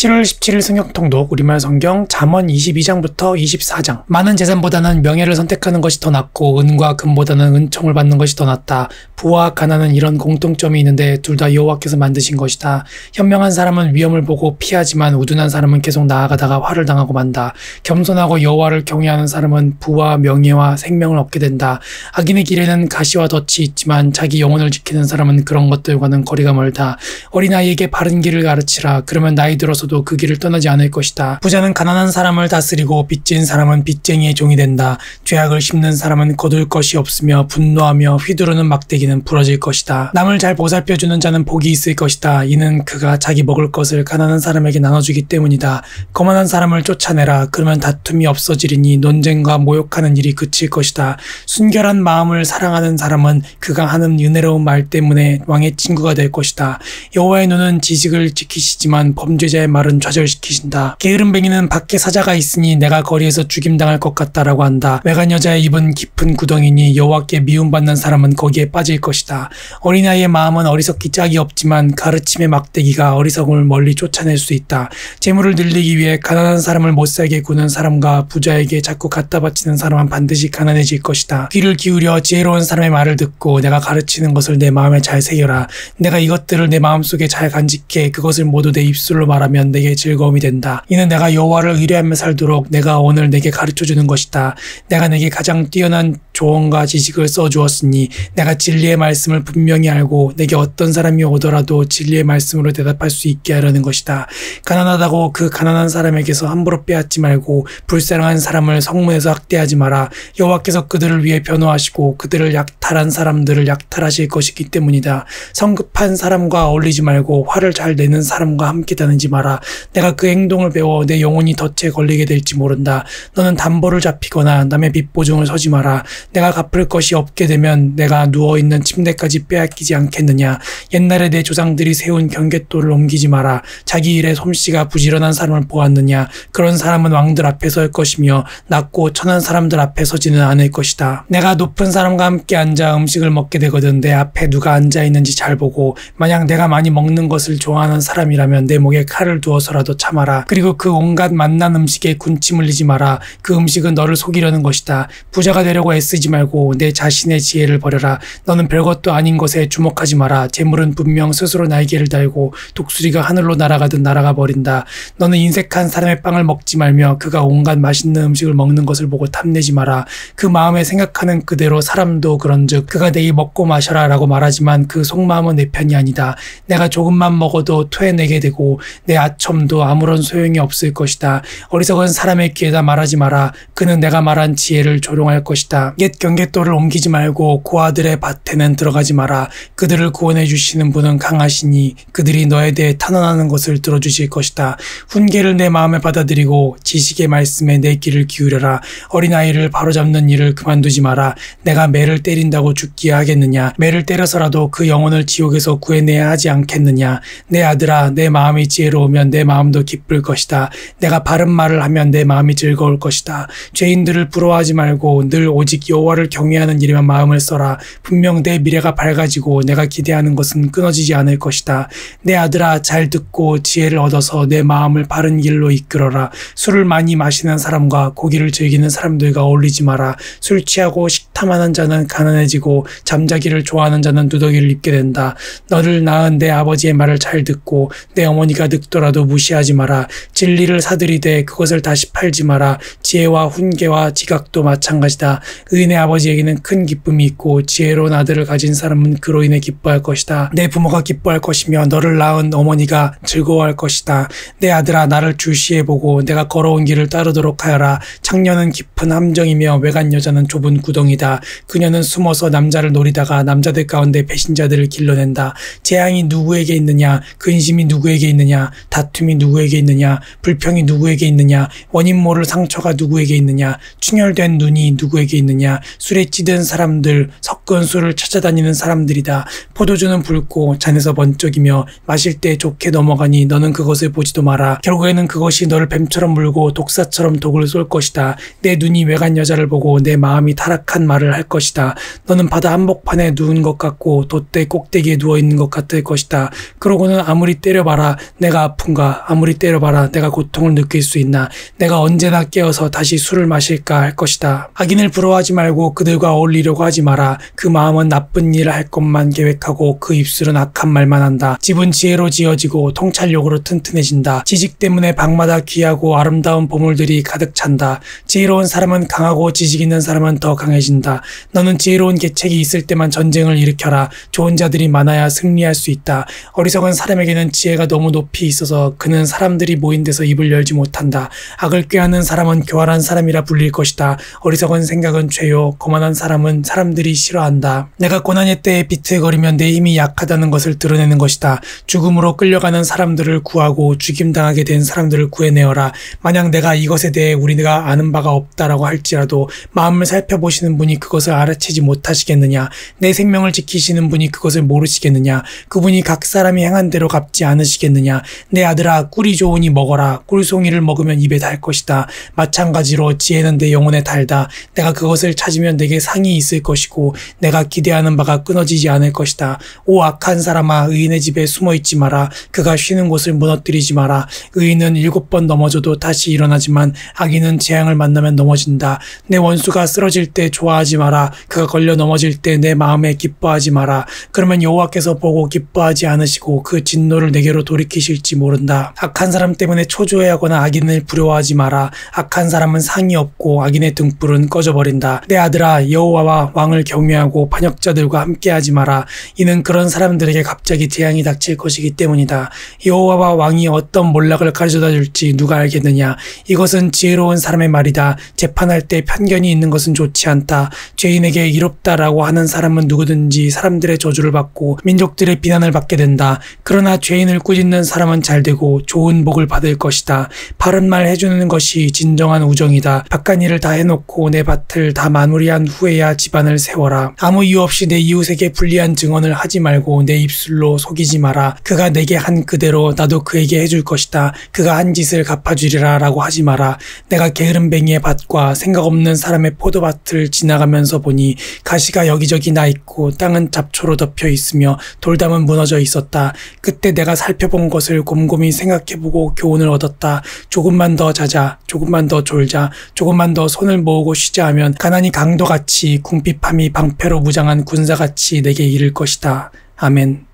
7월 17일 성경통독 우리말 성경 잠언 22장부터 24장. 많은 재산보다는 명예를 선택하는 것이 더 낫고 은과 금보다는 은총을 받는 것이 더 낫다. 부와 가난은 이런 공통점이 있는데 둘 다 여호와께서 만드신 것이다. 현명한 사람은 위험을 보고 피하지만 우둔한 사람은 계속 나아가다가 화를 당하고 만다. 겸손하고 여호와를 경외하는 사람은 부와 명예와 생명을 얻게 된다. 악인의 길에는 가시와 덫이 있지만 자기 영혼을 지키는 사람은 그런 것들과는 거리가 멀다. 어린아이에게 바른 길을 가르치라. 그러면 나이 들어서도 그 길을 떠나지 않을 것이다. 부자는 가난한 사람을 다스리고 빚진 사람은 빚쟁이의 종이 된다. 죄악을 심는 사람은 거둘 것이 없으며 분노하며 휘두르는 막대기는 부러질 것이다. 남을 잘 보살펴주는 자는 복이 있을 것이다. 이는 그가 자기 먹을 것을 가난한 사람에게 나눠주기 때문이다. 거만한 사람을 쫓아내라. 그러면 다툼이 없어지리니 논쟁과 모욕하는 일이 그칠 것이다. 순결한 마음을 사랑하는 사람은 그가 하는 은혜로운 말 때문에 왕의 친구가 될 것이다. 여호와의 눈은 지식을 지키시지만 범죄자의 말은 좌절시키신다. 게으름뱅이는 밖에 사자가 있으니 내가 거리에서 죽임당할 것 같다라고 한다. 외간 여자의 입은 깊은 구덩이니 여호와께 미움받는 사람은 거기에 빠질 것이다. 어린아이의 마음은 어리석기 짝이 없지만 가르침의 막대기가 어리석음을 멀리 쫓아낼 수 있다. 재물을 늘리기 위해 가난한 사람을 못살게 구는 사람과 부자에게 자꾸 갖다 바치는 사람은 반드시 가난해질 것이다. 귀를 기울여 지혜로운 사람의 말을 듣고 내가 가르치는 것을 내 마음에 잘 새겨라. 내가 이것들을 내 마음속에 잘 간직해 그것을 모두 내 입술로 말하면 내게 즐거움이 된다. 이는 내가 여호와를 의뢰하며 살도록 내가 오늘 내게 가르쳐주는 것이다. 내가 내게 가장 뛰어난 조언과 지식을 써주었으니 내가 진리의 말씀을 분명히 알고 내게 어떤 사람이 오더라도 진리의 말씀으로 대답할 수 있게 하려는 것이다. 가난하다고 그 가난한 사람에게서 함부로 빼앗지 말고 불쌍한 사람을 성문에서 학대하지 마라. 여호와께서 그들을 위해 변호하시고 그들을 약탈한 사람들을 약탈하실 것이기 때문이다. 성급한 사람과 어울리지 말고 화를 잘 내는 사람과 함께 다니지 마라. 내가 그 행동을 배워 내 영혼이 덫에 걸리게 될지 모른다. 너는 담보를 잡히거나 남의 빚보증을 서지 마라. 내가 갚을 것이 없게 되면 내가 누워있는 침대까지 빼앗기지 않겠느냐. 옛날에 내 조상들이 세운 경계돌을 옮기지 마라. 자기 일에 솜씨가 부지런한 사람을 보았느냐. 그런 사람은 왕들 앞에 설 것이며 낮고 천한 사람들 앞에 서지는 않을 것이다. 내가 높은 사람과 함께 앉아 음식을 먹게 되거든 내 앞에 누가 앉아있는지 잘 보고 만약 내가 많이 먹는 것을 좋아하는 사람이라면 내 목에 칼을 두어서라도 참아라. 그리고 그 온갖 맛난 음식에 군침 흘리지 마라. 그 음식은 너를 속이려는 것이다. 부자가 되려고 애쓰지 말고 내 자신의 지혜를 버려라. 너는 별것도 아닌 것에 주목하지 마라. 재물은 분명 스스로 날개를 달고 독수리가 하늘로 날아가듯 날아가 버린다. 너는 인색한 사람의 빵을 먹지 말며 그가 온갖 맛있는 음식을 먹는 것을 보고 탐내지 마라. 그 마음에 생각하는 그대로 사람도 그런즉 그가 내게 먹고 마셔라 라고 말하지만 그 속마음은 내 편이 아니다. 내가 조금만 먹어도 토해내게 되고 내 아첨도 아무런 소용이 없을 것이다. 어리석은 사람의 귀에다 말하지 마라. 그는 내가 말한 지혜를 조롱할 것이다. 옛 경계돌을 옮기지 말고 고아들의 밭에는 들어가지 마라. 그들을 구원해 주시는 분은 강하시니 그들이 너에 대해 탄원하는 것을 들어주실 것이다. 훈계를 내 마음에 받아들이고 지식의 말씀에 내 귀를 기울여라. 어린아이를 바로잡는 일을 그만두지 마라. 내가 매를 때린다고 죽기에 하겠느냐. 매를 때려서라도 그 영혼을 지옥에서 구해내야 하지 않겠느냐. 내 아들아, 내 마음이 지혜로우면 내 마음도 기쁠 것이다. 내가 바른 말을 하면 내 마음이 즐거울 것이다. 죄인들을 부러워하지 말고 늘 오직 여호와를 경외하는 일에만 마음을 써라. 분명 내 미래가 밝아지고 내가 기대하는 것은 끊어지지 않을 것이다. 내 아들아, 잘 듣고 지혜를 얻어서 내 마음을 바른 길로 이끌어라. 술을 많이 마시는 사람과 고기를 즐기는 사람들과 어울리지 마라. 술 취하고 식탐하는 자는 가난해지고 잠자기를 좋아하는 자는 누더기를 입게 된다. 너를 낳은 내 아버지의 말을 잘 듣고 내 어머니가 늙더라도 무시하지 마라. 진리를 사들이되 그것을 다시 팔지 마라. 지혜와 훈계와 지각도 마찬가지다. 의인의 아버지에게는 큰 기쁨이 있고 지혜로운 아들을 가진 사람은 그로 인해 기뻐할 것이다. 내 부모가 기뻐할 것이며 너를 낳은 어머니가 즐거워할 것이다. 내 아들아, 나를 주시해보고 내가 걸어온 길을 따르도록 하여라. 창녀는 깊은 함정이며 외간 여자는 좁은 구덩이다. 그녀는 숨어서 남자를 노리다가 남자들 가운데 배신자들을 길러낸다. 재앙이 누구에게 있느냐. 근심이 누구에게 있느냐. 다툼이 누구에게 있느냐. 불평이 누구에게 있느냐. 원인 모를 상처가 누구에게 있느냐. 충혈된 눈이 누구에게 있느냐. 아니냐. 술에 찌든 사람들, 섞은 술을 찾아다니는 사람들이다. 포도주는 붉고 잔에서 번쩍이며 마실 때 좋게 넘어가니 너는 그것을 보지도 마라. 결국에는 그것이 너를 뱀처럼 물고 독사처럼 독을 쏠 것이다. 내 눈이 외간 여자를 보고 내 마음이 타락한 말을 할 것이다. 너는 바다 한복판에 누운 것 같고 돛대 꼭대기에 누워있는 것 같을 것이다. 그러고는 아무리 때려봐라 내가 아픈가, 아무리 때려봐라 내가 고통을 느낄 수 있나, 내가 언제나 깨어서 다시 술을 마실까 할 것이다. 악인을 부러워하지 말고 그들과 어울리려고 하지 마라. 그 마음은 나쁜 일을 할 것만 계획하고 그 입술은 악한 말만 한다. 집은 지혜로 지어지고 통찰력으로 튼튼해진다. 지식 때문에 방마다 귀하고 아름다운 보물들이 가득 찬다. 지혜로운 사람은 강하고 지식 있는 사람은 더 강해진다. 너는 지혜로운 계책이 있을 때만 전쟁을 일으켜라. 좋은 자들이 많아야 승리할 수 있다. 어리석은 사람에게는 지혜가 너무 높이 있어서 그는 사람들이 모인 데서 입을 열지 못한다. 악을 꾀하는 사람은 교활한 사람이라 불릴 것이다. 어리석은 생각은 죄요. 거만한 사람은 사람들이 싫어한다. 내가 고난의 때에 비틀거리면 내 힘이 약하다는 것을 드러내는 것이다. 죽음으로 끌려가는 사람들을 구하고 죽임당하게 된 사람들을 구해내어라. 만약 내가 이것에 대해 우리가 아는 바가 없다라고 할지라도 마음을 살펴보시는 분이 그것을 알아채지 못하시겠느냐. 내 생명을 지키시는 분이 그것을 모르시겠느냐. 그분이 각 사람이 행한 대로 갚지 않으시겠느냐. 내 아들아, 꿀이 좋으니 먹어라. 꿀송이를 먹으면 입에 달 것이다. 마찬가지로 지혜는 내 영혼에 달다. 내가 그것을 찾으면 내게 상이 있을 것이고 내가 기대하는 바가 끊어지지 않을 것이다. 오 악한 사람아, 의인의 집에 숨어있지 마라. 그가 쉬는 곳을 무너뜨리지 마라. 의인은 7번 넘어져도 다시 일어나지만 악인은 재앙을 만나면 넘어진다. 내 원수가 쓰러질 때 좋아하지 마라. 그가 걸려 넘어질 때 내 마음에 기뻐하지 마라. 그러면 여호와께서 보고 기뻐하지 않으시고 그 진노를 내게로 돌이키실지 모른다. 악한 사람 때문에 초조해하거나 악인을 부러워하지 마라. 악한 사람은 상이 없고 악인의 등불은 꺼져버린다. 내 아들아, 여호와와 왕을 경외하고 반역자들과 함께하지 마라. 이는 그런 사람들에게 갑자기 재앙이 닥칠 것이기 때문이다. 여호와와 왕이 어떤 몰락을 가져다 줄지 누가 알겠느냐. 이것은 지혜로운 사람의 말이다. 재판할 때 편견이 있는 것은 좋지 않다. 죄인에게 이롭다라고 하는 사람은 누구든지 사람들의 저주를 받고 민족들의 비난을 받게 된다. 그러나 죄인을 꾸짖는 사람은 잘되고 좋은 복을 받을 것이다. 바른 말 해주는 것이 진정한 우정이다. 바깥 일을 다 해놓고 내 밭을 다 마무리한 후에야 집안을 세워라. 아무 이유 없이 내 이웃에게 불리한 증언을 하지 말고 내 입술로 속이지 마라. 그가 내게 한 그대로 나도 그에게 해줄 것이다. 그가 한 짓을 갚아주리라 라고 하지 마라. 내가 게으름뱅이의 밭과 생각 없는 사람의 포도밭을 지나가면서 보니 가시가 여기저기 나 있고 땅은 잡초로 덮여 있으며 돌담은 무너져 있었다. 그때 내가 살펴본 것을 곰곰이 생각해보고 교훈을 얻었다. 조금만 더 자자, 조금만 더 졸자, 조금만 더 손을 모으고 쉬자 하면 가난이 강도같이 궁핍함이 방패로 무장한 군사같이 내게 이를 것이다. 아멘.